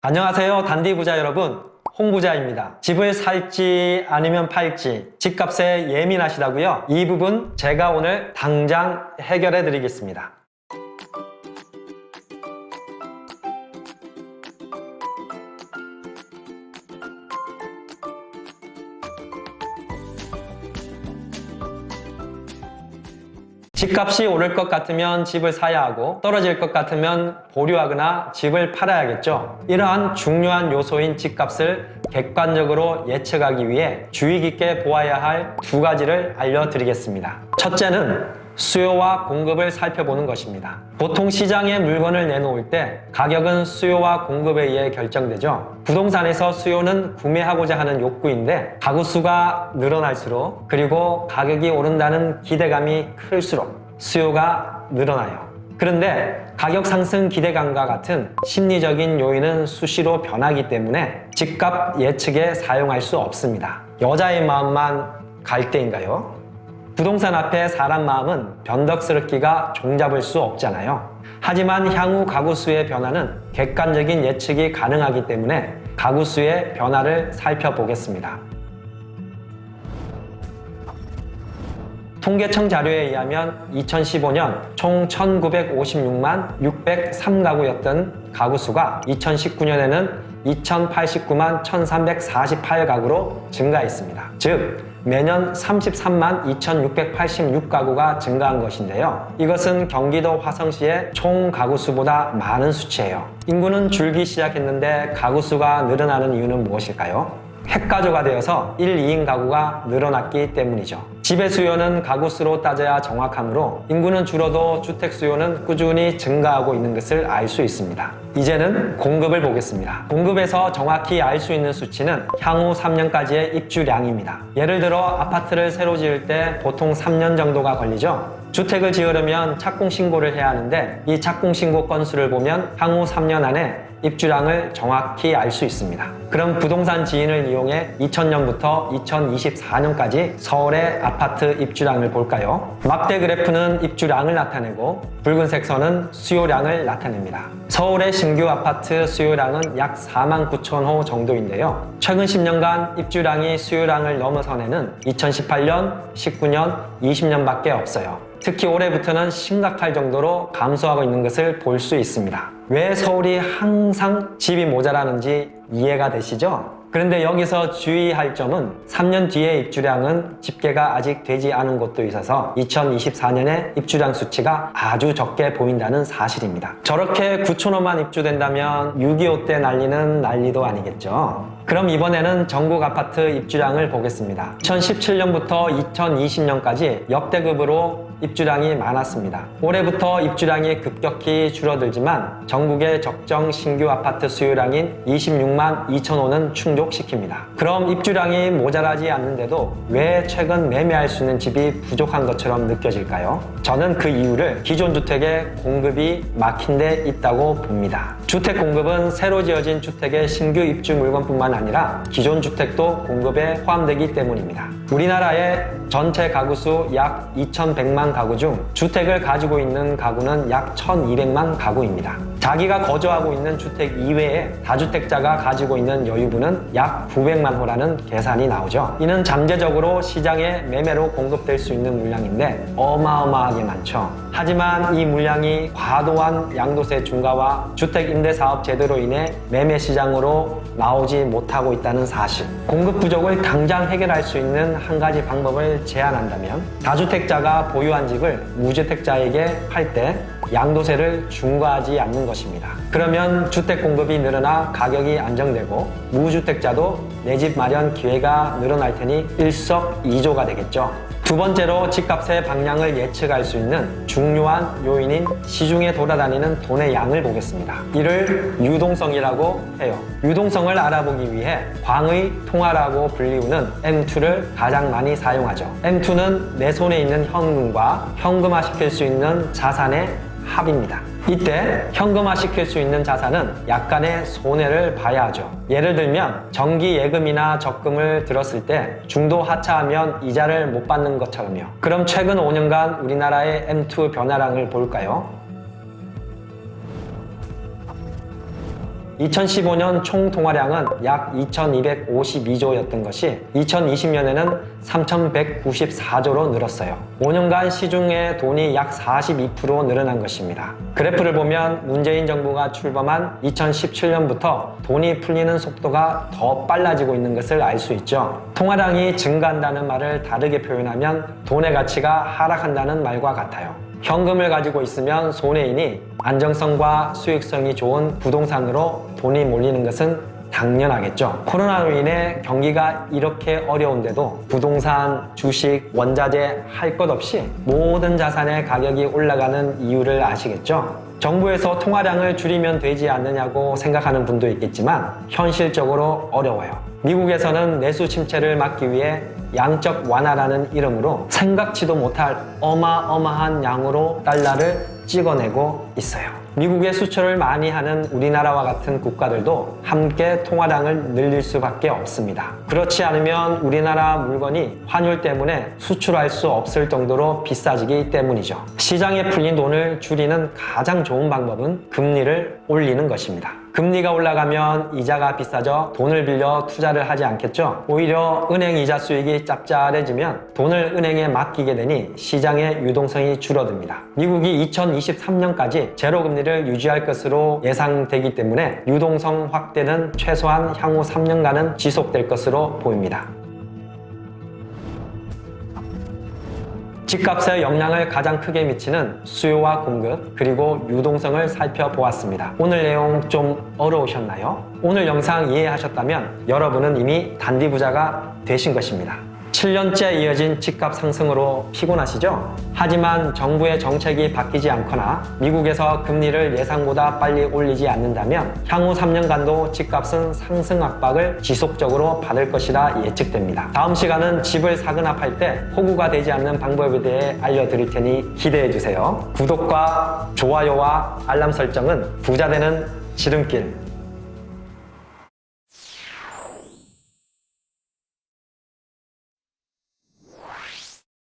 안녕하세요, 단디부자 여러분. 홍부자입니다. 집을 살지 아니면 팔지 집값에 예민하시다고요? 이 부분 제가 오늘 당장 해결해 드리겠습니다. 집값이 오를 것 같으면 집을 사야 하고 떨어질 것 같으면 보류하거나 집을 팔아야겠죠. 이러한 중요한 요소인 집값을 객관적으로 예측하기 위해 주의 깊게 보아야 할 두 가지를 알려드리겠습니다. 첫째는 수요와 공급을 살펴보는 것입니다. 보통 시장에 물건을 내놓을 때 가격은 수요와 공급에 의해 결정되죠. 부동산에서 수요는 구매하고자 하는 욕구인데 가구 수가 늘어날수록 그리고 가격이 오른다는 기대감이 클수록 수요가 늘어나요. 그런데 가격 상승 기대감과 같은 심리적인 요인은 수시로 변하기 때문에 집값 예측에 사용할 수 없습니다. 여자의 마음만 갈 때인가요? 부동산 앞에 사람 마음은 변덕스럽기가 종잡을 수 없잖아요. 하지만 향후 가구 수의 변화는 객관적인 예측이 가능하기 때문에 가구 수의 변화를 살펴보겠습니다. 통계청 자료에 의하면 2015년 총 1956만 603가구였던 가구 수가 2019년에는 2089만 1348가구로 증가했습니다. 즉 매년 33만 2686가구가 증가한 것인데요. 이것은 경기도 화성시의 총 가구 수보다 많은 수치예요. 인구는 줄기 시작했는데 가구 수가 늘어나는 이유는 무엇일까요? 핵가조가 되어서 1, 2인 가구가 늘어났기 때문이죠. 집의 수요는 가구 수로 따져야 정확하므로 인구는 줄어도 주택 수요는 꾸준히 증가하고 있는 것을 알 수 있습니다. 이제는 공급을 보겠습니다. 공급에서 정확히 알 수 있는 수치는 향후 3년까지의 입주량입니다. 예를 들어 아파트를 새로 지을 때 보통 3년 정도가 걸리죠. 주택을 지으려면 착공 신고를 해야 하는데 이 착공 신고 건수를 보면 향후 3년 안에 입주량을 정확히 알 수 있습니다. 그럼 부동산 지인을 이용해 2000년부터 2024년까지 서울의 아파트 입주량을 볼까요? 막대 그래프는 입주량을 나타내고 붉은색 선은 수요량을 나타냅니다. 서울의 신규 아파트 수요량은 약 4만 9천 호 정도인데요. 최근 10년간 입주량이 수요량을 넘어선 해는 2018년, 19년, 20년밖에 없어요. 특히 올해부터는 심각할 정도로 감소하고 있는 것을 볼 수 있습니다. 왜 서울이 항상 집이 모자라는지 이해가 되시죠? 그런데 여기서 주의할 점은 3년 뒤의 입주량은 집계가 아직 되지 않은 곳도 있어서 2024년에 입주량 수치가 아주 적게 보인다는 사실입니다. 저렇게 9,000호만 입주된다면 6.25 때 난리는 난리도 아니겠죠. 그럼 이번에는 전국 아파트 입주량을 보겠습니다. 2017년부터 2020년까지 역대급으로 입주량이 많았습니다. 올해부터 입주량이 급격히 줄어들지만 전국의 적정 신규 아파트 수요량인 26만 2천호는 충족시킵니다. 그럼 입주량이 모자라지 않는데도 왜 최근 매매할 수 있는 집이 부족한 것처럼 느껴질까요? 저는 그 이유를 기존 주택의 공급이 막힌 데 있다고 봅니다. 주택 공급은 새로 지어진 주택의 신규 입주 물건뿐만 아니라 기존 주택도 공급에 포함되기 때문입니다. 우리나라의 전체 가구 수 약 2,100만 가구 중 주택을 가지고 있는 가구는 약 1,200만 가구입니다. 자기가 거주하고 있는 주택 이외에 다주택자가 가지고 있는 여유분은 약 900만 호라는 계산이 나오죠. 이는 잠재적으로 시장에 매매로 공급될 수 있는 물량인데 어마어마하게 많죠. 하지만 이 물량이 과도한 양도세 중과와 주택임대사업 제도로 인해 매매 시장으로 나오지 못하고 있다는 사실. 공급 부족을 당장 해결할 수 있는 한 가지 방법을 제안한다면 다주택자가 보유한 집을 무주택자에게 팔 때 양도세를 중과하지 않는 것입니다. 그러면 주택 공급이 늘어나 가격이 안정되고 무주택자도 내 집 마련 기회가 늘어날 테니 일석이조가 되겠죠. 두 번째로 집값의 방향을 예측할 수 있는 중요한 요인인 시중에 돌아다니는 돈의 양을 보겠습니다. 이를 유동성이라고 해요. 유동성을 알아보기 위해 광의 통화라고 불리우는 M2를 가장 많이 사용하죠. M2는 내 손에 있는 현금과 현금화시킬 수 있는 자산의 합입니다. 이때 현금화시킬 수 있는 자산은 약간의 손해를 봐야 하죠. 예를 들면 정기 예금이나 적금을 들었을 때 중도 하차하면 이자를 못 받는 것처럼요. 그럼 최근 5년간 우리나라의 M2 변화량을 볼까요? 2015년 총 통화량은 약 2,252조였던 것이 2020년에는 3,194조로 늘었어요. 5년간 시중의 돈이 약 42% 늘어난 것입니다. 그래프를 보면 문재인 정부가 출범한 2017년부터 돈이 풀리는 속도가 더 빨라지고 있는 것을 알 수 있죠. 통화량이 증가한다는 말을 다르게 표현하면 돈의 가치가 하락한다는 말과 같아요. 현금을 가지고 있으면 손해이니 안정성과 수익성이 좋은 부동산으로 돈이 몰리는 것은 당연하겠죠. 코로나로 인해 경기가 이렇게 어려운데도 부동산, 주식, 원자재 할 것 없이 모든 자산의 가격이 올라가는 이유를 아시겠죠? 정부에서 통화량을 줄이면 되지 않느냐고 생각하는 분도 있겠지만 현실적으로 어려워요. 미국에서는 내수 침체를 막기 위해 양적 완화라는 이름으로 생각지도 못할 어마어마한 양으로 달러를 찍어내고 있어요. 미국에 수출을 많이 하는 우리나라와 같은 국가들도 함께 통화량을 늘릴 수밖에 없습니다. 그렇지 않으면 우리나라 물건이 환율 때문에 수출할 수 없을 정도로 비싸지기 때문이죠. 시장에 풀린 돈을 줄이는 가장 좋은 방법은 금리를 올리는 것입니다. 금리가 올라가면 이자가 비싸져 돈을 빌려 투자를 하지 않겠죠. 오히려 은행 이자 수익이 짭짤해지면 돈을 은행에 맡기게 되니 시장의 유동성이 줄어듭니다. 미국이 2023년까지 제로 금리를 유지할 것으로 예상되기 때문에 유동성 확대는 최소한 향후 3년간은 지속될 것으로 보입니다. 집값에 영향을 가장 크게 미치는 수요와 공급, 그리고 유동성을 살펴보았습니다. 오늘 내용 좀 어려우셨나요? 오늘 영상 이해하셨다면 여러분은 이미 단기부자가 되신 것입니다. 7년째 이어진 집값 상승으로 피곤하시죠? 하지만 정부의 정책이 바뀌지 않거나 미국에서 금리를 예상보다 빨리 올리지 않는다면 향후 3년간도 집값은 상승 압박을 지속적으로 받을 것이라 예측됩니다. 다음 시간은 집을 사거나 팔 때 호구가 되지 않는 방법에 대해 알려드릴 테니 기대해주세요. 구독과 좋아요와 알람 설정은 부자 되는 지름길.